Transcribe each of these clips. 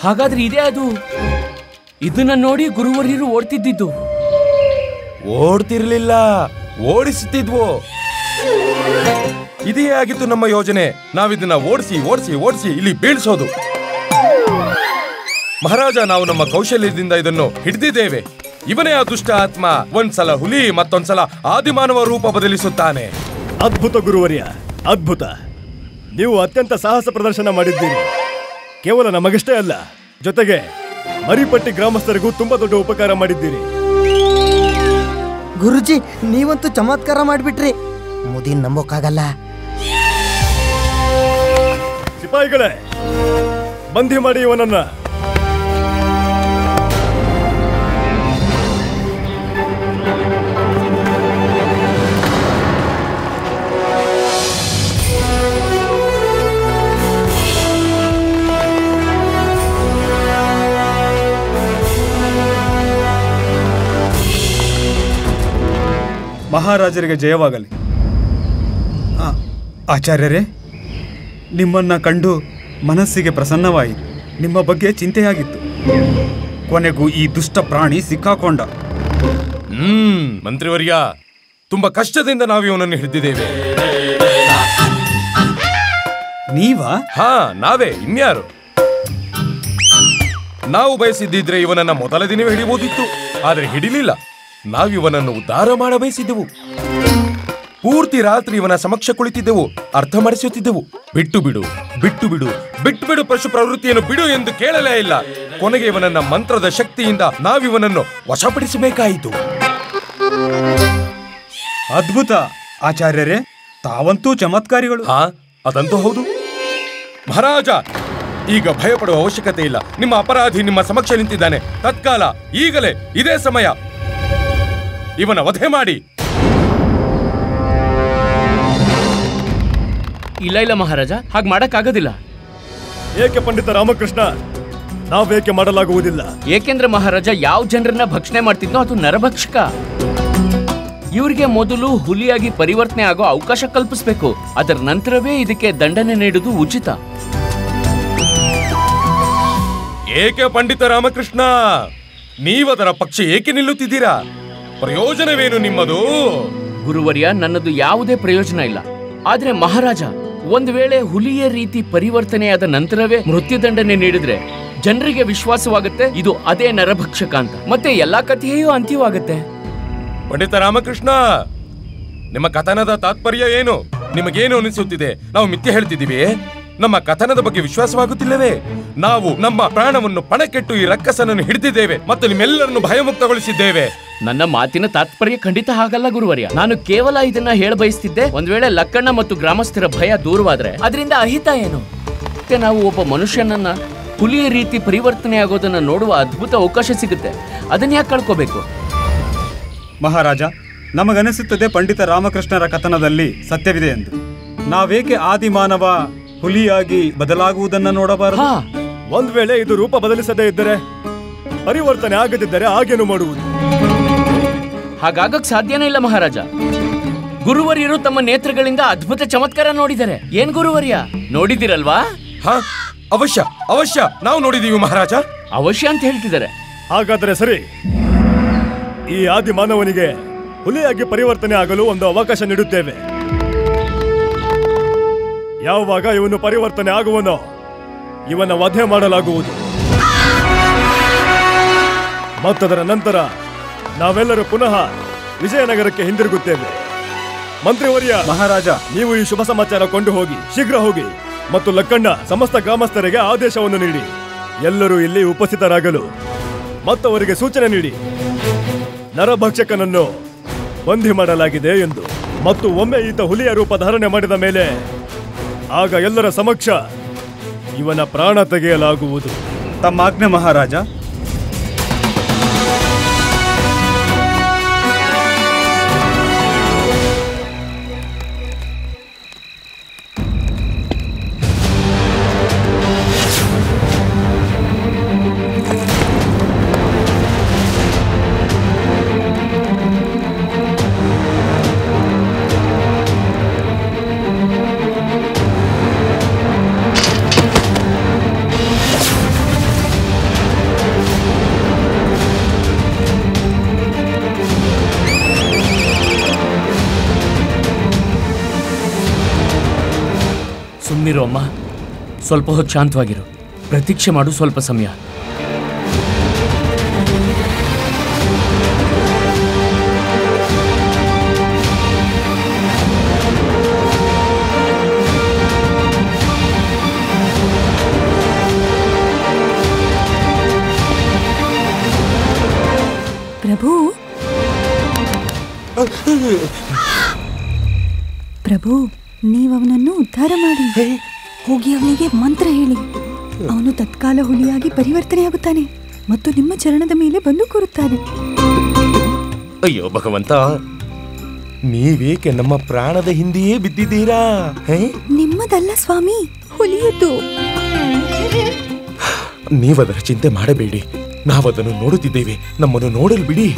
ಹಾಗಾದ್ರೆ ಇದೇ ಅದು. ಇದನ್ನ ನೋಡಿ ಗುರುವರ್ಯರು ಓಡ್ತಿದ್ದಿದ್ದು. ಓಡ್ತಿರ್ಲಿಲ್ಲ, ಓಡಿಸುತ್ತಿದ್ವು. ಇದೇ ಆಗಿತ್ತು ನಮ್ಮ ಯೋಜನೆ. ನಾವಿದನ್ನ ಓಡಿಸಿ ಓಡಿಸಿ ಓಡಿಸಿ ಇಲ್ಲಿ ಬೀಳ್ಸೋದು. ಮಹಾರಾಜ, ನಾವು ನಮ್ಮ ಕೌಶಲ್ಯದಿಂದ ಇದನ್ನು ಹಿಡಿದಿದ್ದೇವೆ. ಇವನೇ ಆ ದುಷ್ಟ ಆತ್ಮ. ಒಂದ್ಸಲ ಹುಲಿ, ಮತ್ತೊಂದ್ಸಲ ಆದಿಮಾನವ ರೂಪ ಬದಲಿಸುತ್ತಾನೆ. ಅದ್ಭುತ ಗುರುವರ್ಯ, ಅದ್ಭುತ. ನೀವು ಅತ್ಯಂತ ಸಾಹಸ ಪ್ರದರ್ಶನ ಮಾಡಿದ್ದೀರಿ. ಕೇವಲ ನಮಗಷ್ಟೇ ಅಲ್ಲ, ಜೊತೆಗೆ ಮರಿಪಟ್ಟಿ ಗ್ರಾಮಸ್ಥರಿಗೂ ತುಂಬಾ ದೊಡ್ಡ ಉಪಕಾರ ಮಾಡಿದ್ದೀರಿ. ಗುರುಜಿ, ನೀವಂತೂ ಚಮತ್ಕಾರ ಮಾಡಿಬಿಟ್ರಿ. ಮುದಿನ್ ನಂಬೋಕ್ಕಾಗಲ್ಲ. ಸಿಪಾಯಿಗಳೇ, ಬಂಧಿ ಮಾಡಿ ಇವನನ್ನ. ಮಹಾರಾಜರಿಗೆ ಜಯವಾಗಲಿ. ಆಚಾರ್ಯರೇ, ನಿಮ್ಮನ್ನ ಕಂಡು ಮನಸ್ಸಿಗೆ ಪ್ರಸನ್ನವಾಯಿತು. ನಿಮ್ಮ ಬಗ್ಗೆ ಚಿಂತೆಯಾಗಿತ್ತು. ಕೊನೆಗೂ ಈ ದುಷ್ಟ ಪ್ರಾಣಿ ಸಿಕ್ಕಾಕೊಂಡ. ಮಂತ್ರಿವರ್ಯ, ತುಂಬಾ ಕಷ್ಟದಿಂದ ನಾವು ಇವನನ್ನು ಹಿಡಿದಿದ್ದೇವೆ. ನೀವಾ? ಹಾ, ನಾವೇ, ಇನ್ಯಾರು? ನಾವು ಬಯಸಿದ್ದಿದ್ರೆ ಇವನನ್ನ ಮೊದಲ ದಿನವೇ ಹಿಡಿಬಹುದಿತ್ತು, ಆದ್ರೆ ಹಿಡಿಲಿಲ್ಲ. ನಾವಿವನನ್ನು ಉದ್ಧಾರ ಮಾಡ ಬಯಸಿದ್ದೆವು. ಪೂರ್ತಿ ರಾತ್ರಿ ಇವನ ಸಮಕ್ಷ ಕುಳಿತಿದ್ದೆವು, ಅರ್ಥ ಮಾಡಿಸುತ್ತಿದ್ದೆವು. ಬಿಟ್ಟು ಬಿಡು, ಬಿಟ್ಟು ಬಿಡು, ಬಿಟ್ಟು ಬಿಡು, ಪಶು ಪ್ರವೃತ್ತಿಯನ್ನು ಬಿಡು ಎಂದು ಕೇಳಲೇ ಇಲ್ಲ. ಕೊನೆಗೆ ಇವನನ್ನ ಮಂತ್ರದ ಶಕ್ತಿಯಿಂದ ನಾವಿವನನ್ನು ವಶಪಡಿಸಬೇಕಾಯಿತು. ಅದ್ಭುತ ಆಚಾರ್ಯರೇ, ತಾವಂತೂ ಚಮತ್ಕಾರಿಗಳು. ಹಾ, ಅದಂತೂ ಹೌದು. ಮಹಾರಾಜ, ಈಗ ಭಯಪಡುವ ಅವಶ್ಯಕತೆ ಇಲ್ಲ. ನಿಮ್ಮ ಅಪರಾಧಿ ನಿಮ್ಮ ಸಮಕ್ಷ ನಿಂತಿದ್ದಾನೆ. ತತ್ಕಾಲ, ಈಗಲೇ, ಇದೇ ಸಮಯ ಇವನ ವಧೆ ಮಾಡಿ. ಇಲ್ಲ ಇಲ್ಲ ಮಹಾರಾಜ, ಹಾಗೆ ಮಾಡಕ್ಕಾಗೋದಿಲ್ಲ. ಏಕೆ ಪಂಡಿತ ರಾಮಕೃಷ್ಣ? ನಾವೇಕೆ ಮಾಡಲಾಗುವುದಿಲ್ಲ? ಏಕೆಂದ್ರೆ ಮಹಾರಾಜ, ಯಾವ ಜನರನ್ನ ಭಕ್ಷಣೆ ಮಾಡ್ತಿದ್ನೋ ಅದು ನರಭಕ್ಷಕ. ಇವ್ರಿಗೆ ಮೊದಲು ಹುಲಿಯಾಗಿ ಪರಿವರ್ತನೆ ಆಗೋ ಅವಕಾಶ ಕಲ್ಪಿಸಬೇಕು. ಅದರ ನಂತರವೇ ಇದಕ್ಕೆ ದಂಡನೆ ನೀಡುವುದು ಉಚಿತ. ಏಕೆ ಪಂಡಿತ ರಾಮಕೃಷ್ಣ, ನೀವದರ ಪಕ್ಷ ಏಕೆ ನಿಲ್ಲುತ್ತಿದ್ದೀರಾ? ಪ್ರಯೋಜನವೇನು ನಿಮ್ಮದು? ಗುರುವರ್ಯ, ನನ್ನದು ಯಾವುದೇ ಪ್ರಯೋಜನ ಇಲ್ಲ. ಆದ್ರೆ ಮಹಾರಾಜ, ಒಂದು ವೇಳೆ ಹುಲಿಯ ರೀತಿ ಪರಿವರ್ತನೆಯಾದ ನಂತರವೇ ಮೃತ್ಯುದಂಡನೆ ನೀಡಿದ್ರೆ ಜನರಿಗೆ ವಿಶ್ವಾಸವಾಗುತ್ತೆ ಇದು ಅದೇ ನರಭಕ್ಷಕ ಅಂತ. ಮತ್ತೆ ಎಲ್ಲಾ ಕಥೆಯೂ ಅಂತ್ಯವಾಗುತ್ತೆ. ಪಂಡಿತ ರಾಮಕೃಷ್ಣ, ನಿಮ್ಮ ಕಥನದ ತಾತ್ಪರ್ಯ ಏನು? ನಿಮಗೇನು ಅನಿಸುತ್ತಿದೆ? ನಾವು ಮಿಥ್ಯೆ ಹೇಳ್ತಿದ್ದೀವಿ? ನಮ್ಮ ಕಥನದ ಬಗ್ಗೆ ವಿಶ್ವಾಸವಾಗುತ್ತಿಲ್ಲವೇ? ನಾವು ನಮ್ಮ ಪ್ರಾಣವನ್ನು ಪಣಕ್ಕಿಟ್ಟು ಈ ರಕ್ಕಸನನ್ನು ಹಿಡಿದಿದ್ದೇವೆ ಮತ್ತು ನಿಮ್ಮೆಲ್ಲರನ್ನು ಭಯಮುಕ್ತಗೊಳಿಸಿದ್ದೇವೆ. ನನ್ನ ಮಾತಿನ ತಾತ್ಪರ್ಯ ಖಂಡಿತ ಹಾಗಲ್ಲ ಗುರುವರ್ಯ. ನಾನು ಕೇವಲ ಇದನ್ನ ಹೇಳ ಬಯಸ್ತಿದ್ದೆ, ಒಂದ್ ವೇಳೆ ಲಕ್ಕಣ್ಣ ಮತ್ತು ಗ್ರಾಮಸ್ಥರ ಭಯ ದೂರವಾದ್ರೆ ಅದರಿಂದ ಅಹಿತ ಏನು? ಮತ್ತೆ ನಾವು ಒಬ್ಬ ಮನುಷ್ಯನನ್ನ ಹುಲಿಯ ರೀತಿ ಪರಿವರ್ತನೆ ಆಗೋದನ್ನ ನೋಡುವ ಅದ್ಭುತ ಅವಕಾಶ ಸಿಗುತ್ತೆ. ಅದನ್ನ ಯಾಕೆ ಕಳ್ಕೋಬೇಕು? ಮಹಾರಾಜ, ನಮಗನಿಸುತ್ತದೆ ಪಂಡಿತ ರಾಮಕೃಷ್ಣರ ಕಥನದಲ್ಲಿ ಸತ್ಯವಿದೆ ಎಂದು. ನಾವೇಕೆ ಆದಿಮಾನವ ಹುಲಿಯಾಗಿ ಬದಲಾಗುವುದನ್ನ ನೋಡಬಾರದು? ಒಂದ್ ವೇಳೆ ಇದು ರೂಪ ಬದಲಿಸದೇ ಇದ್ದರೆ, ಪರಿವರ್ತನೆ ಆಗದಿದ್ದರೆ ಆಗೇನು ಮಾಡುವುದು? ಹಾಗಾಗಕ್ ಸಾಧ್ಯನೇ ಇಲ್ಲ ಮಹಾರಾಜ. ಗುರುವರ್ಯರು ತಮ್ಮ ನೇತ್ರಗಳಿಂದ ಅದ್ಭುತ ಚಮತ್ಕಾರ ನೋಡಿದ್ದಾರೆ. ಏನ್ ಗುರುವರ್ಯ, ನೋಡಿದಿರಲ್ವಾ? ಹಾ, ಅವಶ್ಯ ಅವಶ್ಯ, ನಾವು ನೋಡಿದೀವಿ ಮಹಾರಾಜ. ಅವಶ್ಯ ಅಂತ ಹೇಳ್ತಿದ್ದಾರೆ. ಹಾಗಾದ್ರೆ ಸರಿ, ಈ ಆದಿ ಮಾನವನಿಗೆ ಹುಲಿಯಾಗಿ ಪರಿವರ್ತನೆ ಆಗಲು ಒಂದು ಅವಕಾಶ ನೀಡುತ್ತೇವೆ. ಯಾವಾಗ ಇವನು ಪರಿವರ್ತನೆ ಆಗುವನೋ ಇವನ ವಧೆ ಮಾಡಲಾಗುವುದು. ಮತ್ತದರ ನಂತರ ನಾವೆಲ್ಲರೂ ಪುನಃ ವಿಜಯನಗರಕ್ಕೆ ಹಿಂದಿರುಗುತ್ತೇವೆ. ಮಂತ್ರಿವರ್ಯ, ಮಹಾರಾಜ, ನೀವು ಈ ಶುಭ ಸಮಾಚಾರ ಕೊಂಡು ಹೋಗಿ, ಶೀಘ್ರ ಹೋಗಿ ಮತ್ತು ಲಕ್ಕಣ್ಣ ಸಮಸ್ತ ಗ್ರಾಮಸ್ಥರಿಗೆ ಆದೇಶವನ್ನು ನೀಡಿ ಎಲ್ಲರೂ ಇಲ್ಲಿ ಉಪಸ್ಥಿತರಾಗಲು ಮತ್ತವರಿಗೆ ಸೂಚನೆ ನೀಡಿ ನರಭಕ್ಷಕನನ್ನು ಬಂಧಿ ಮಾಡಲಾಗಿದೆ ಎಂದು. ಮತ್ತು ಒಮ್ಮೆ ಈತ ಹುಲಿಯ ರೂಪ ಧಾರಣೆ ಮಾಡಿದ ಮೇಲೆ ಆಗ ಎಲ್ಲರ ಸಮಕ್ಷ ಇವನ ಪ್ರಾಣ ತೆಗೆಯಲಾಗುವುದು. ತಮ್ಮ ಆಜ್ಞೆ ಮಹಾರಾಜ. ಸುಮ್ಮನಿರು ಅಮ್ಮ, ಸ್ವಲ್ಪ ಹೊತ್ತು ಶಾಂತವಾಗಿರು. ಪ್ರತೀಕ್ಷೆ ಮಾಡು ಸ್ವಲ್ಪ ಸಮಯ. ಪ್ರಭು ಪ್ರಭು, ನೀವು ಅವನನ್ನು ಉದ್ಧಾರ ಮಾಡಿ ಹೋಗಿ ಅವನಿಗೆ ಮಂತ್ರ ಹೇಳಿ. ಅವನು ತತ್ಕಾಲ ಹುಲಿಯಾಗಿ ಪರಿವರ್ತನೆಯಾಗುತ್ತಾನೆ ಮತ್ತು ನಿಮ್ಮ ಚರಣದ ಮೇಲೆ ಬಂದು ಕೂರುತ್ತಾನೆ. ಅಯ್ಯೋ ಭಗವಂತ, ನೀವೇಕೆ ನಮ್ಮ ಪ್ರಾಣದ ಹಿಂದೆಯೇ ಬಿದ್ದಿದ್ದೀರಾ? ನಿಮ್ಮದಲ್ಲ ಸ್ವಾಮಿ, ಹುಲಿಯದ್ದು. ನೀವದರ ಚಿಂತೆ ಮಾಡಬೇಡಿ, ನಾವದನ್ನು ನೋಡುತ್ತಿದ್ದೇವೆ. ನಮ್ಮನ್ನು ನೋಡಲು ಬಿಡಿ.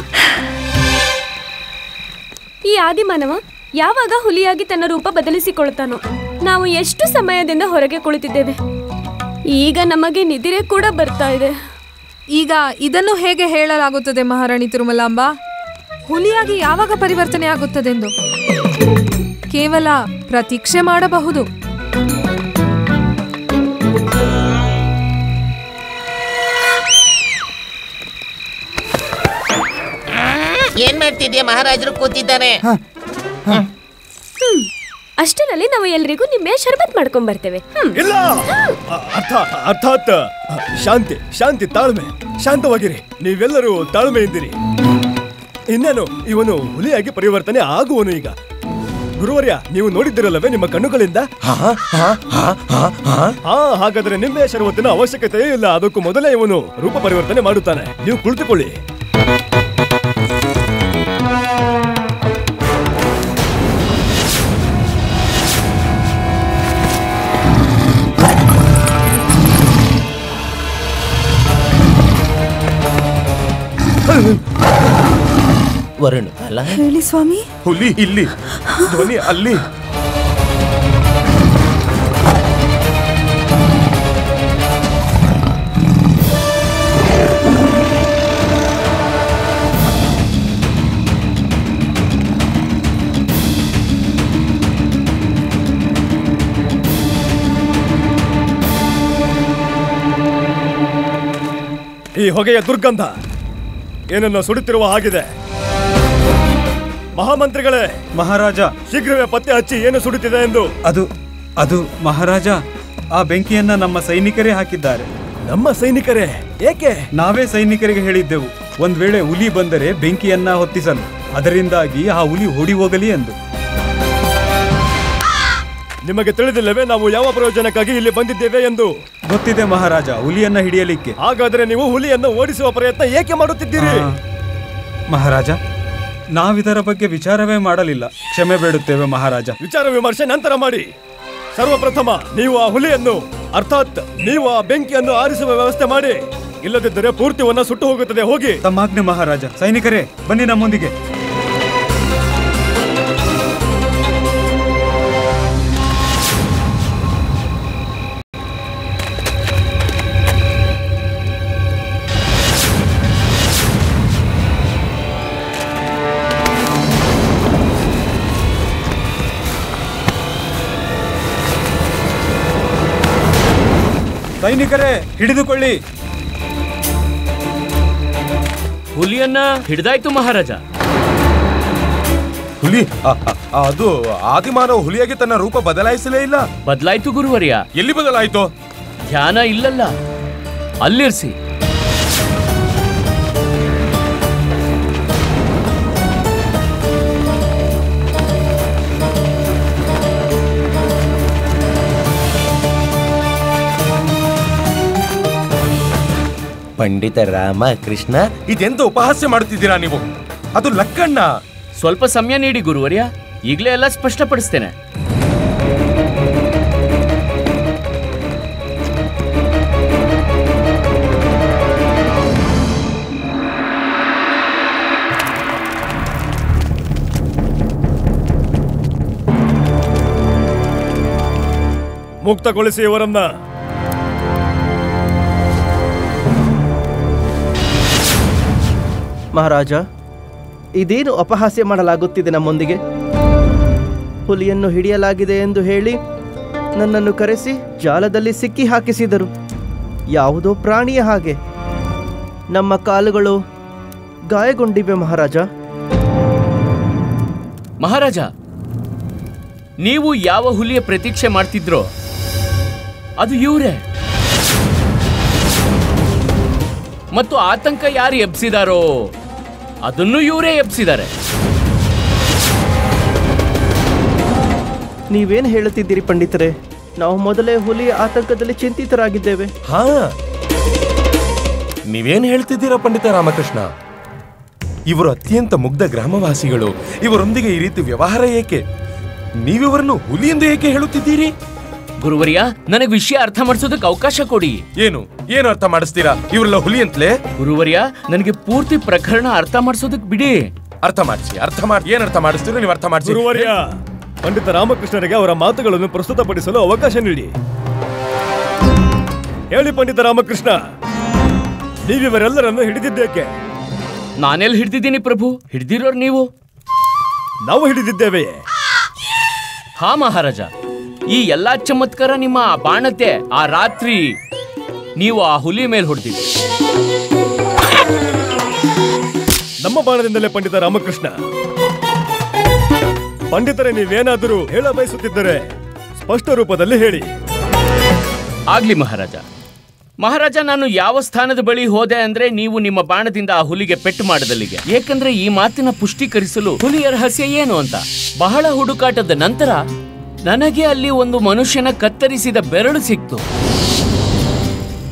ಈ ಆದಿಮಾನವ ಯಾವಾಗ ಹುಲಿಯಾಗಿ ತನ್ನ ರೂಪ ಬದಲಿಸಿಕೊಳ್ಳುತ್ತಾನೋ? ನಾವು ಎಷ್ಟು ಸಮಯದಿಂದ ಹೊರಗೆ ಕುಳಿತಿದ್ದೇವೆ. ಈಗ ನಮಗೆ ನಿದ್ರೆ ಕೂಡ ಬರ್ತಾ ಇದೆ. ಈಗ ಇದನ್ನು ಹೇಗೆ ಹೇಳಲಾಗುತ್ತದೆ ಮಹಾರಾಣಿ ತಿರುಮಲಾಂಬ? ಹುಲಿಯಾಗಿ ಯಾವಾಗ ಪರಿವರ್ತನೆ ಆಗುತ್ತದೆಂದು ಕೇವಲ ಪ್ರತೀಕ್ಷೆ ಮಾಡಬಹುದು. ಏನ್ ಮಾಡ್ತಿದ್ಯಾ? ಮಹಾರಾಜರು ಕೂತಿದ್ದಾರೆ. ಅಷ್ಟರಲ್ಲಿ ನಾವು ಎಲ್ರಿಗೂ ನಿಮ್ಮೆ ಶರ್ಬತ್ ಮಾಡ್ಕೊಂಡ್ ಬರ್ತೇವೆ. ಇಲ್ಲ, ಅರ್ಥಾತ್ ಶಾಂತಿ, ಶಾಂತಿ, ತಾಳ್ಮೆ. ಶಾಂತವಾಗಿರಿ, ನೀವೆಲ್ಲರೂ ತಾಳ್ಮೆಯಿಂದಿರಿ. ಇನ್ನೇನು, ಇವನು ಹುಲಿಯಾಗಿ ಪರಿವರ್ತನೆ ಆಗುವನು ಈಗ. ಗುರುವರ್ಯ, ನೀವು ನೋಡಿದ್ದಿರಲ್ಲವೇ ನಿಮ್ಮ ಕಣ್ಣುಗಳಿಂದ? ಹಾಗಾದ್ರೆ ನಿಮ್ಮೆ ಶರ್ಬತ್ತಿನ ಅವಶ್ಯಕತೆಯೇ ಇಲ್ಲ. ಅದಕ್ಕೂ ಮೊದಲೇ ಇವನು ರೂಪ ಪರಿವರ್ತನೆ ಮಾಡುತ್ತಾನೆ. ನೀವು ಕುಳಿತುಕೊಳ್ಳಿ. ವರುಣ್ ಅಲ್ಲ, ಹೇಳಿ ಸ್ವಾಮಿ. ಹುಲಿ ಇಲ್ಲಿ, ಧ್ವನಿ ಅಲ್ಲಿ. ಈ ಹೊಗೆಯ ದುರ್ಗಂಧ ಏನನ್ನು ಸುಡುತ್ತಿರುವ ಹಾಗಿದೆ. ಮಹಾಮಂತ್ರಿಗಳೇ, ಮಹಾರಾಜ, ಶೀಘ್ರವೇ ಪತ್ತೆ ಹಚ್ಚಿ ಏನು ಸುಡುತ್ತಿದೆ ಎಂದು. ಅದು ಮಹಾರಾಜ, ಆ ಬೆಂಕಿಯನ್ನ ನಮ್ಮ ಸೈನಿಕರೇ ಹಾಕಿದ್ದಾರೆ. ನಮ್ಮ ಸೈನಿಕರೇ? ಏಕೆ? ನಾವೇ ಸೈನಿಕರಿಗೆ ಹೇಳಿದ್ದೆವು, ಒಂದ್ ವೇಳೆ ಹುಲಿ ಬಂದರೆ ಬೆಂಕಿಯನ್ನ ಹೊತ್ತಿಸಲು, ಅದರಿಂದಾಗಿ ಆ ಹುಲಿ ಓಡಿ ಹೋಗಲಿ ಎಂದು. ನಿಮಗೆ ತಿಳಿದಿಲ್ಲವೇ ನಾವು ಯಾವ ಪ್ರಯೋಜನಕ್ಕಾಗಿ ಇಲ್ಲಿ ಬಂದಿದ್ದೇವೆ ಎಂದು? ಗೊತ್ತಿದೆ ಮಹಾರಾಜ, ಹುಲಿಯನ್ನ ಹಿಡಿಯಲಿಕ್ಕೆ. ಹಾಗಾದರೆ ನೀವು ಹುಲಿಯನ್ನು ಓಡಿಸುವ ಪ್ರಯತ್ನ ಏಕೆ ಮಾಡುತ್ತಿದ್ದೀರಿ? ಮಹಾರಾಜ, ನಾವಿದರ ಬಗ್ಗೆ ವಿಚಾರವೇ ಮಾಡಲಿಲ್ಲ, ಕ್ಷಮೆ ಬೇಡುತ್ತೇವೆ ಮಹಾರಾಜ. ವಿಚಾರ ವಿಮರ್ಶೆ ನಂತರ ಮಾಡಿ. ಸರ್ವಪ್ರಥಮ ನೀವು ಆ ಹುಲಿಯನ್ನು, ಅರ್ಥಾತ್ ನೀವು ಆ ಬೆಂಕಿಯನ್ನು ಆರಿಸುವ ವ್ಯವಸ್ಥೆ ಮಾಡಿ. ಇಲ್ಲದಿದ್ದರೆ ಪೂರ್ತಿವನ್ನ ಸುಟ್ಟು ಹೋಗುತ್ತದೆ. ಹೋಗಿ. ತಮ್ಮಾಜ್ಞೆ ಮಹಾರಾಜ. ಸೈನಿಕರೇ, ಬನ್ನಿ ನಮ್ಮೊಂದಿಗೆ. ಸೈನಿಕರೇ, ಹಿಡಿದುಕೊಳ್ಳಿ. ಹುಲಿಯನ್ನ ಹಿಡಿದಾಯ್ತು ಮಹಾರಾಜ. ಹುಲಿ? ಅದು ಆದಿಮಾನವ ಹುಲಿಯಾಗಿ ತನ್ನ ರೂಪ ಬದಲಾಯಿಸಲೇ ಇಲ್ಲ. ಬದಲಾಯ್ತು ಗುರುವರ್ಯ. ಎಲ್ಲಿ ಬದಲಾಯಿತು? ಧ್ಯಾನ ಇಲ್ಲಲ್ಲ, ಅಲ್ಲಿರ್ಸಿ. ಪಂಡಿತ ರಾಮಕೃಷ್ಣ, ಇದೆಂತ ಉಪಹಾಸ್ಯ ಮಾಡುತ್ತಿದ್ದೀರಾ ನೀವು? ಅದು ಲಕ್ಕಣ್ಣ. ಸ್ವಲ್ಪ ಸಮಯ ನೀಡಿ ಗುರುವರ್ಯ, ಈಗಲೇ ಎಲ್ಲ ಸ್ಪಷ್ಟಪಡಿಸ್ತೇನೆ. ಮುಕ್ತಗೊಳಿಸಿ ಇವರನ್ನ. ಮಹಾರಾಜ, ಇದೇನು ಅಪಹಾಸ್ಯ ಮಾಡಲಾಗುತ್ತಿದೆ ನಮ್ಮೊಂದಿಗೆ? ಹುಲಿಯನ್ನು ಹಿಡಿಯಲಾಗಿದೆ ಎಂದು ಹೇಳಿ ನನ್ನನ್ನು ಕರೆಸಿ ಜಾಲದಲ್ಲಿ ಸಿಕ್ಕಿ ಹಾಕಿಸಿದರು. ಯಾವುದೋ ಪ್ರಾಣಿಯ ಹಾಗೆ. ನಮ್ಮ ಕಾಲುಗಳು ಗಾಯಗೊಂಡಿವೆ ಮಹಾರಾಜ. ಮಹಾರಾಜ, ನೀವು ಯಾವ ಹುಲಿಯ ಪ್ರತೀಕ್ಷೆ ಮಾಡ್ತಿದ್ರೋ ಅದು ಇವರೇ. ಮತ್ತು ಆತಂಕ ಯಾರು ಎಬ್ಸಿದಾರೋ ಅದನ್ನು ಇವರೇ ಎಬ್ಸಿದ್ದಾರೆ. ನೀವೇನು ಹೇಳುತ್ತಿದ್ದೀರಿ ಪಂಡಿತರೆ? ನಾವು ಮೊದಲೇ ಹುಲಿಯ ಆತಂಕದಲ್ಲಿ ಚಿಂತಿತರಾಗಿದ್ದೇವೆ. ಹಾ, ನೀವೇನ್ ಹೇಳ್ತಿದ್ದೀರಾ ಪಂಡಿತ ರಾಮಕೃಷ್ಣ? ಇವರು ಅತ್ಯಂತ ಮುಗ್ಧ ಗ್ರಾಮವಾಸಿಗಳು. ಇವರೊಂದಿಗೆ ಈ ರೀತಿ ವ್ಯವಹಾರ ಏಕೆ? ನೀವಿವರನ್ನು ಹುಲಿ ಎಂದು ಏಕೆ ಹೇಳುತ್ತಿದ್ದೀರಿ? ಗುರುವರ್ಯ, ನನಗೆ ವಿಷಯ ಅರ್ಥ ಮಾಡಿಸೋದಕ್ಕೆ ಅವಕಾಶ ಕೊಡಿ. ಏನು ಅರ್ಥ ಮಾಡಿಸ್ತೀರಾ? ಇವರೆಲ್ಲ ಹುಲಿ ಅಂತಲೇ? ಗುರುವರ್ಯ, ನನಗೆ ಪೂರ್ತಿ ಪ್ರಕರಣ ಅರ್ಥ ಮಾಡಿಸೋದಕ್ಕೆ ಬಿಡಿ. ಅರ್ಥ ಮಾಡಿಸಿ. ಏನ್ ಅರ್ಥ ಮಾಡಿಸ್ತೀರೋ ನೀವು ಅರ್ಥ ಮಾಡಿಸಿ. ಗುರುವರ್ಯ, ಪಂಡಿತ ರಾಮಕೃಷ್ಣರಿಗೆ ಅವರ ಮಾತುಗಳನ್ನು ಪ್ರಸ್ತುತಪಡಿಸಲು ಅವಕಾಶ ನೀಡಿ. ಹೇಳಿ ಪಂಡಿತ ರಾಮಕೃಷ್ಣ, ನೀವಿವರೆಲ್ಲರನ್ನು ಹಿಡಿದಿದ್ದೇಕೆ? ನಾನೆಲ್ಲಿ ಹಿಡಿದಿದ್ದೀನಿ ಪ್ರಭು? ಹಿಡಿದಿರೋರು ನೀವು. ನಾವು ಹಿಡಿದಿದ್ದೇವೆಯೇ? ಹಾ ಮಹಾರಾಜ, ಈ ಎಲ್ಲಾ ಚಮತ್ಕಾರ ನಿಮ್ಮ ಬಾಣತೆ ಆ ರಾತ್ರಿ ನೀವು ಆ ಹುಲಿ ಮೇಲೆ ಹೊಡೆದಿದ್ರಿ. ನಮ್ಮ ಬಾಣದಿಂದಲೇ ಪಂಡಿತ ರಾಮಕೃಷ್ಣ. ಪಂಡಿತರೇ, ನೀವೇನಾದರೂ ಹೇಳ ಬಯಸುತ್ತಿದ್ದರೆ ಸ್ಪಷ್ಟ ರೂಪದಲ್ಲಿ ಹೇಳಿ. ಆಗ್ಲಿ ಮಹಾರಾಜ. ಮಹಾರಾಜ, ನಾನು ಯಾವ ಸ್ಥಾನದ ಬಳಿ ಹೋದೆ ಅಂದ್ರೆ ನೀವು ನಿಮ್ಮ ಬಾಣದಿಂದ ಆ ಹುಲಿಗೆ ಪೆಟ್ಟು ಮಾಡದಲ್ಲಿಗೆ. ಏಕೆಂದ್ರೆ ಈ ಮಾತಿನ ಪುಷ್ಟೀಕರಿಸಲು ಹುಲಿಯ ರಹಸ್ಯ ಏನು ಅಂತ ಬಹಳ ಹುಡುಕಾಟದ ನಂತರ ನನಗೆ ಅಲ್ಲಿ ಒಂದು ಮನುಷ್ಯನ ಕತ್ತರಿಸಿದ ಬೆರಳು ಸಿಕ್ತು.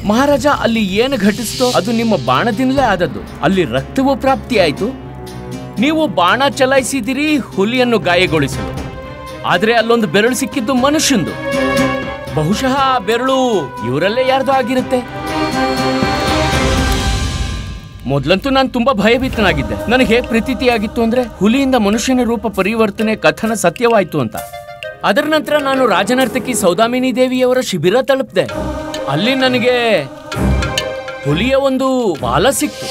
ಮಹಾರಾಜ, ಅಲ್ಲಿ ಏನು ಘಟಿಸ್ತೋ ಅದು ನಿಮ್ಮ ಬಾಣದಿಂದಲೇ ಆದದ್ದು. ಅಲ್ಲಿ ರಕ್ತವೂ ಪ್ರಾಪ್ತಿಯಾಯಿತು. ನೀವು ಬಾಣ ಚಲಾಯಿಸಿದಿರಿ ಹುಲಿಯನ್ನು ಗಾಯಗೊಳಿಸಲು. ಆದ್ರೆ ಅಲ್ಲೊಂದು ಬೆರಳು ಸಿಕ್ಕಿದ್ದು ಮನುಷ್ಯಂದು. ಬಹುಶಃ ಆ ಬೆರಳು ಇವರಲ್ಲೇ ಯಾರ್ದೋ ಆಗಿರುತ್ತೆ. ಮೊದ್ಲಂತೂ ನಾನು ತುಂಬಾ ಭಯಭೀತನಾಗಿದ್ದೆ. ನನಗೆ ಪ್ರತೀತಿಯಾಗಿತ್ತು ಅಂದ್ರೆ ಹುಲಿಯಿಂದ ಮನುಷ್ಯನ ರೂಪ ಪರಿವರ್ತನೆ ಕಥನ ಸತ್ಯವಾಯ್ತು ಅಂತ. ಅದರ ನಂತರ ನಾನು ರಾಜನರ್ತಕಿ ಸೌದಾಮಿನಿ ದೇವಿಯವರ ಶಿಬಿರ ತಲುಪಿದೆ. ಅಲ್ಲಿ ನನಗೆ ಹುಲಿಯ ಒಂದು ಬಾಲ ಸಿಕ್ತು.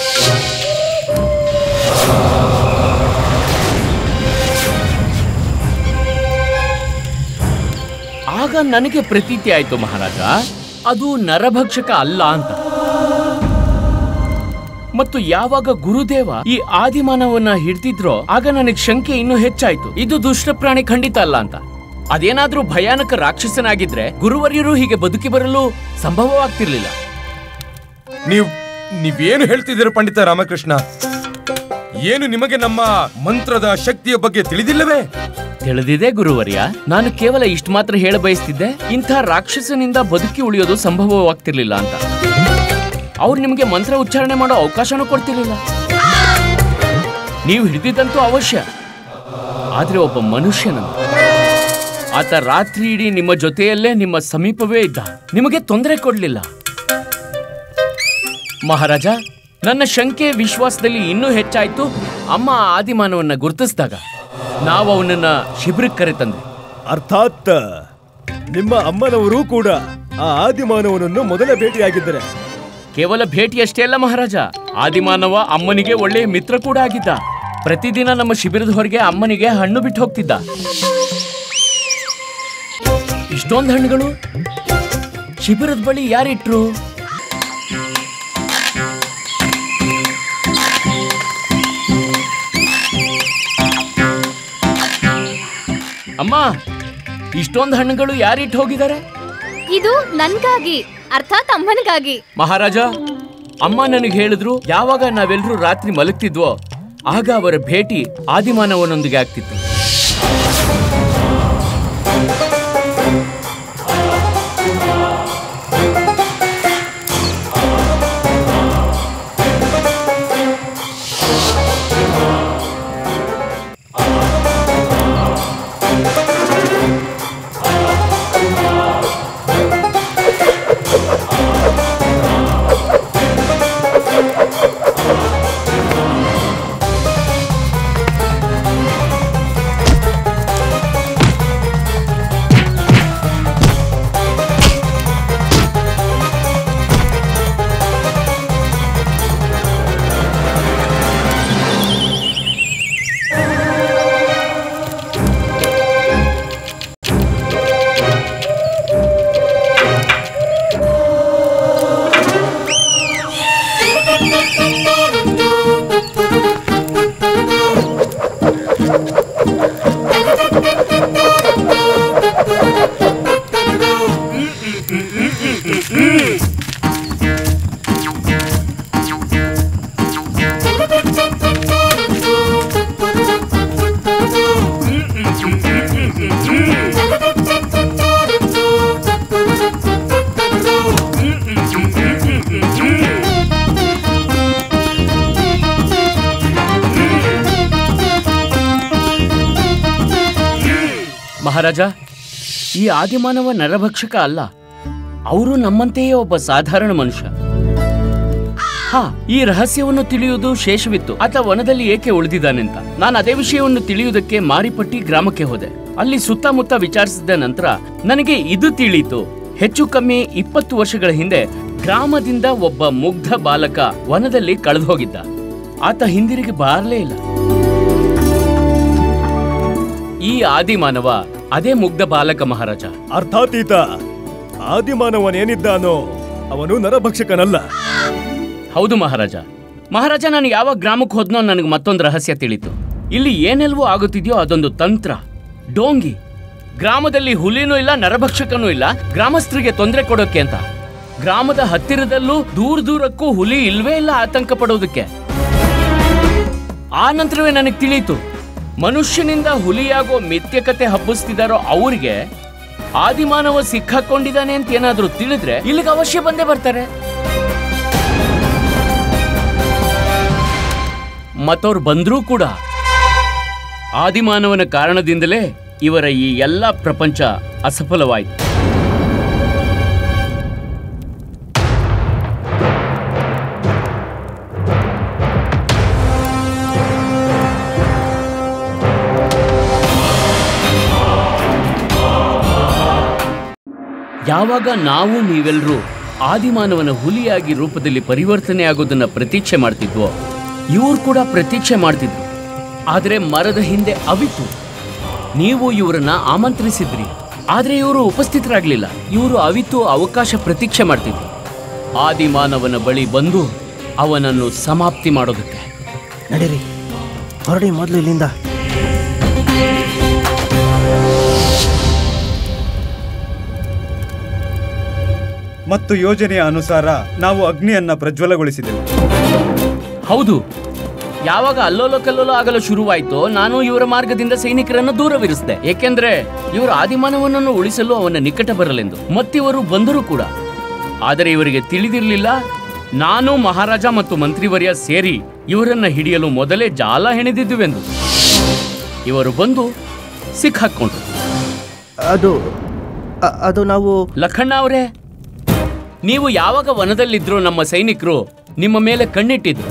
ಆಗ ನನಗೆ ಪ್ರತೀತಿ ಆಯ್ತು ಮಹಾರಾಜ, ಅದು ನರಭಕ್ಷಕ ಅಲ್ಲ ಅಂತ. ಮತ್ತು ಯಾವಾಗ ಗುರುದೇವ ಈ ಆದಿಮಾನವನ್ನ ಹಿಡ್ತಿದ್ರೋ ಆಗ ನನಗೆ ಶಂಕೆ ಇನ್ನೂ ಹೆಚ್ಚಾಯ್ತು. ಇದು ದುಷ್ಟ ಪ್ರಾಣಿ ಖಂಡಿತ ಅಲ್ಲ ಅಂತ. ಅದೇನಾದ್ರೂ ಭಯಾನಕ ರಾಕ್ಷಸನಾಗಿದ್ರೆ ಗುರುವರ್ಯರು ಹೀಗೆ ಬದುಕಿ ಬರಲು ಸಂಭವವಾಗ್ತಿರ್ಲಿಲ್ಲ. ನೀವೇನು ಹೇಳ್ತಿದ್ದೀರ ಪಂಡಿತ ರಾಮಕೃಷ್ಣ? ಏನು ನಿಮಗೆ ನಮ್ಮ ಮಂತ್ರದ ಶಕ್ತಿಯ ಬಗ್ಗೆ ತಿಳಿದಿಲ್ಲವೇ? ತಿಳಿದಿದೆ ಗುರುವರ್ಯ. ನಾನು ಕೇವಲ ಇಷ್ಟು ಮಾತ್ರ ಹೇಳ ಬಯಸ್ತಿದ್ದೆ, ಇಂಥ ರಾಕ್ಷಸನಿಂದ ಬದುಕಿ ಉಳಿಯೋದು ಸಂಭವವಾಗ್ತಿರ್ಲಿಲ್ಲ ಅಂತ. ಅವ್ರು ನಿಮಗೆ ಮಂತ್ರ ಉಚ್ಚಾರಣೆ ಮಾಡೋ ಅವಕಾಶನೂ ಕೊಡ್ತಿರ್ಲಿಲ್ಲ. ನೀವು ಹಿಡಿದಿದ್ದಂತೂ ಅವಶ್ಯ, ಆದ್ರೆ ಒಬ್ಬ ಮನುಷ್ಯನಂತ. ಆತ ರಾತ್ರಿ ಇಡೀ ನಿಮ್ಮ ಜೊತೆಯಲ್ಲೇ ನಿಮ್ಮ ಸಮೀಪವೇ ಇದ್ದ, ನಿಮಗೆ ತೊಂದರೆ ಕೊಡ್ಲಿಲ್ಲ. ಮಹಾರಾಜ, ನನ್ನ ಶಂಕೆ ವಿಶ್ವಾಸದಲ್ಲಿ ಇನ್ನೂ ಹೆಚ್ಚಾಯ್ತು ಅಮ್ಮ ಆದಿಮಾನವನ್ನ ಗುರುತಿಸಿದಾಗ. ನಾವು ಅವನನ್ನ ಶಿಬಿರಕ್ಕೆ ಕರೆತಂದೆ. ಅರ್ಥಾತ್ ನಿಮ್ಮ ಅಮ್ಮನವರು ಕೂಡ ಆ ಆದಿಮಾನವನನ್ನು ಮೊದಲ ಭೇಟಿಯಾಗಿದ್ದರೆ? ಕೇವಲ ಭೇಟಿಯಷ್ಟೇ ಅಲ್ಲ ಮಹಾರಾಜ, ಆದಿಮಾನವ ಅಮ್ಮನಿಗೆ ಒಳ್ಳೆಯ ಮಿತ್ರ ಕೂಡ ಆಗಿದ್ದ. ಪ್ರತಿದಿನ ನಮ್ಮ ಶಿಬಿರದ ಹೊರಗೆ ಅಮ್ಮನಿಗೆ ಹಣ್ಣು ಬಿಟ್ಟು ಹೋಗ್ತಿದ್ದ. ಇಷ್ಟೊಂದು ಹಣ್ಣುಗಳು ಶಿಬಿರದ ಬಳಿ ಯಾರಿಟ್ರು? ಅಮ್ಮ, ಇಷ್ಟೊಂದು ಹಣ್ಣುಗಳು ಯಾರಿಟ್ಟು ಹೋಗಿದ್ದಾರೆ? ಇದು ನನ್ಗಾಗಿ, ಅರ್ಥಾತ್ ಅಮ್ಮನಿಗಾಗಿ. ಮಹಾರಾಜ, ಅಮ್ಮ ನನಗೆ ಹೇಳಿದ್ರು ಯಾವಾಗ ನಾವೆಲ್ಲರೂ ರಾತ್ರಿ ಮಲಗ್ತಿದ್ವೋ ಆಗ ಅವರ ಭೇಟಿ ಆದಿಮಾನವನೊಂದಿಗೆ ಆಗ್ತಿತ್ತು. ಮಹಾರಾಜ, ಈ ಆದಿಮಾನವ ನರಭಕ್ಷಕ ಅಲ್ಲ. ಅವರು ನಮ್ಮಂತೆಯೇ ಒಬ್ಬ ಸಾಧಾರಣ ಮನುಷ್ಯ. ಈ ರಹಸ್ಯವನ್ನು ತಿಳಿಯುವುದು ಶೇಷವಿತ್ತು. ಆತ ವನದಲ್ಲಿ ಏಕೆ ಉಳಿದಿದ್ದಾನೆಂತ ನಾನು ಅದೇ ವಿಷಯವನ್ನು ತಿಳಿಯುವುದಕ್ಕೆ ಮಾರಿಪಟ್ಟಿ ಗ್ರಾಮಕ್ಕೆ ಹೋದೆ. ಅಲ್ಲಿ ಸುತ್ತಮುತ್ತ ವಿಚಾರಿಸಿದ ನಂತರ ನನಗೆ ಇದು ತಿಳಿಯಿತು. ಹೆಚ್ಚು ಕಮ್ಮಿ 20 ವರ್ಷಗಳ ಹಿಂದೆ ಗ್ರಾಮದಿಂದ ಒಬ್ಬ ಮುಗ್ಧ ಬಾಲಕ ವನದಲ್ಲಿ ಕಳೆದು ಹೋಗಿದ್ದ. ಆತ ಹಿಂದಿರುಗಿ ಬಾರಲೇ ಇಲ್ಲ. ಈ ಆದಿಮಾನವ ಅದೇ ಮುಗ್ಧ ಬಾಲಕ ಮಹಾರಾಜ. ಅರ್ಥಾತ್ ಈತ ಆದಿಮಾನವನೇನಿದ್ದಾನೋ ಅವನು ನರಭಕ್ಷಕನಲ್ಲ. ಹೌದು ಮಹಾರಾಜ. ಮಹಾರಾಜ, ನಾನು ಯಾವ ಗ್ರಾಮಕ್ಕೆ ಹೋದ್ನೋ ನನಗೆ ಮತ್ತೊಂದು ರಹಸ್ಯ ತಿಳಿತು. ಇಲ್ಲಿ ಏನೆಲ್ವೋ ಆಗುತ್ತಿದೆಯೋ ಅದೊಂದು ತಂತ್ರ, ಡೋಂಗಿ. ಗ್ರಾಮದಲ್ಲಿ ಹುಲಿನೂ ಇಲ್ಲ, ನರಭಕ್ಷಕನೂ ಇಲ್ಲ, ಗ್ರಾಮಸ್ಥರಿಗೆ ತೊಂದರೆ ಕೊಡೋಕೆ ಅಂತ. ಗ್ರಾಮದ ಹತ್ತಿರದಲ್ಲೂ ದೂರಕ್ಕೂ ಹುಲಿ ಇಲ್ವೇ ಇಲ್ಲ ಆತಂಕ ಪಡೋದಕ್ಕೆ. ಆ ನಂತರವೇ ನನಗೆ ತಿಳಿಯಿತು, ಮನುಷ್ಯನಿಂದ ಹುಲಿಯಾಗೋ ಮಿಥ್ಯಕತೆ ಹಬ್ಬಿಸ್ತಿದಾರೋ ಅವರಿಗೆ ಆದಿಮಾನವ ಸಿಕ್ಕಾಕೊಂಡಿದ್ದಾನೆ ಅಂತ ಏನಾದ್ರೂ ತಿಳಿದ್ರೆ ಇಲ್ಲಿಗೆ ಅವಶ್ಯ ಬಂದೇ ಬರ್ತಾರೆ. ಮತ್ತವ್ರು ಬಂದ್ರೂ ಕೂಡ ಆದಿಮಾನವನ ಕಾರಣದಿಂದಲೇ ಇವರ ಈ ಎಲ್ಲ ಪ್ರಪಂಚ ಅಸಫಲವಾಯಿತು. ಯಾವಾಗ ನಾವು ನೀವೆಲ್ಲರೂ ಆದಿಮಾನವನ ಹುಲಿಯಾಗಿ ರೂಪದಲ್ಲಿ ಪರಿವರ್ತನೆ ಆಗೋದನ್ನ ಪ್ರತೀಕ್ಷೆ ಮಾಡ್ತಿದ್ವೋ, ಇವರು ಕೂಡ ಪ್ರತೀಕ್ಷೆ ಮಾಡ್ತಿದ್ರು. ಆದರೆ ಮರದ ಹಿಂದೆ ಅವಿತು. ನೀವು ಇವರನ್ನ ಆಮಂತ್ರಿಸಿದ್ರಿ, ಆದರೆ ಇವರು ಉಪಸ್ಥಿತರಾಗಲಿಲ್ಲ. ಇವರು ಅವಿತು ಅವಕಾಶ ಪ್ರತೀಕ್ಷೆ ಮಾಡ್ತಿದ್ರು ಆದಿಮಾನವನ ಬಳಿ ಬಂದು ಅವನನ್ನು ಸಮಾಪ್ತಿ ಮಾಡೋದಕ್ಕೆ. ನಡೀರಿ, ಹೊರಡಿ ಮೊದಲು ಇಲ್ಲಿಂದ. ಮತ್ತು ಯೋಜನೆಯ ಅನುಸಾರ ನಾವು ಅಗ್ನಿಯನ್ನ ಪ್ರಜ್ವಲಗೊಳಿಸಿದೆವು. ಹೌದು, ಯಾವಾಗ ಅಲ್ಲೋಲ ಕಲ್ಲೋಲ ಆಗಲು ಶುರುವಾಯ್ತೋ ನಾನು ಇವರ ಮಾರ್ಗದಿಂದ ಸೈನಿಕರನ್ನು ದೂರವಿರಿಸಿದೆ. ಏಕೆಂದ್ರೆ ಇವರು ಆದಿಮಾನವನನ್ನು ಉಳಿಸಲು ಅವನ ನಿಕಟ ಬರಲೆಂದು. ಮತ್ತಿವರು ಬಂದರೂ ಕೂಡ. ಆದರೆ ಇವರಿಗೆ ತಿಳಿದಿರಲಿಲ್ಲ, ನಾನು ಮಹಾರಾಜ ಮತ್ತು ಮಂತ್ರಿವರ್ಯ ಸೇರಿ ಇವರನ್ನ ಹಿಡಿಯಲು ಮೊದಲೇ ಜಾಲ ಹೆಣೆದಿದ್ದುವೆಂದು. ಇವರು ಬಂದು ಸಿಕ್ಕಾಕೊಂಡ್ರು. ಅದು ನಾವು ಲಖಣ್ಣ ಅವರೇ, ನೀವು ಯಾವಾಗ ವನದಲ್ಲಿದ್ರು ನಮ್ಮ ಸೈನಿಕರು ನಿಮ್ಮ ಮೇಲೆ ಕಣ್ಣಿಟ್ಟಿದ್ರು.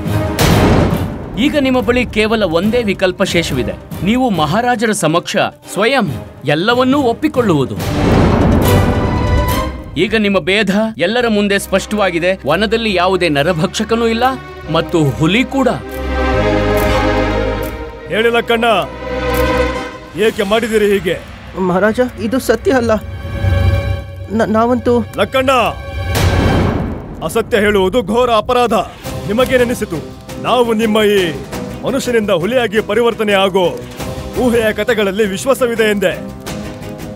ಈಗ ನಿಮ್ಮ ಬಳಿ ಕೇವಲ ಒಂದೇ ವಿಕಲ್ಪ ಶೇಷವಿದೆ. ನೀವು ಮಹಾರಾಜರ ಸಮಕ್ಷ ಸ್ವಯಂ ಎಲ್ಲವನ್ನೂ ಒಪ್ಪಿಕೊಳ್ಳುವುದು. ಈಗ ನಿಮ್ಮ ಭೇದ ಎಲ್ಲರ ಮುಂದೆ ಸ್ಪಷ್ಟವಾಗಿದೆ. ವನದಲ್ಲಿ ಯಾವುದೇ ನರಭಕ್ಷಕನೂ ಇಲ್ಲ ಮತ್ತು ಹುಲಿ ಕೂಡ. ಹೇಳಿ ಲಕ್ಕಣ್ಣ, ಏಕೆ ಮಾಡಿದಿರಿ ಹೀಗೆ? ಮಹಾರಾಜ, ಇದು ಸತ್ಯ ಅಲ್ಲ. ನಾವಂತೂ ಲಕ್ಕಣ್ಣ, ಅಸತ್ಯ ಹೇಳುವುದು ಘೋರ ಅಪರಾಧ. ನಿಮಗೆ ನೆನೆಸಿತು ನಾವು ನಿಮ್ಮ ಈ ಮನುಷ್ಯನಿಂದ ಹುಲಿಯಾಗಿ ಪರಿವರ್ತನೆ ಆಗೋ ಊಹೆಯ ಕಥೆಗಳಲ್ಲಿ ವಿಶ್ವಾಸವಿದೆ ಎಂದೆ.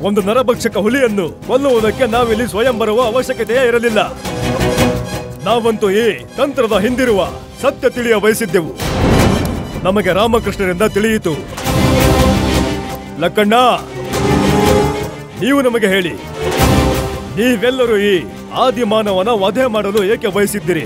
ಒಂದು ನರಭಕ್ಷಕ ಹುಲಿಯನ್ನು ಕೊಲ್ಲುವುದಕ್ಕೆ ನಾವಿಲ್ಲಿ ಸ್ವಯಂ ಬರುವ ಅವಶ್ಯಕತೆಯೇ ಇರಲಿಲ್ಲ. ನಾವಂತೂ ಈ ತಂತ್ರದ ಹಿಂದಿರುವ ಸತ್ಯ ತಿಳಿಯ ಬಯಸಿದ್ದೆವು. ನಮಗೆ ರಾಮಕೃಷ್ಣರಿಂದ ತಿಳಿಯಿತು. ಲಕ್ಕಣ್ಣ, ನೀವು ನಮಗೆ ಹೇಳಿ, ನೀವೆಲ್ಲರೂ ಈ ಆದಿಮಾನವನ ವಧೆ ಮಾಡಲು ಏಕೆ ಬಯಸಿದ್ದೀರಿ?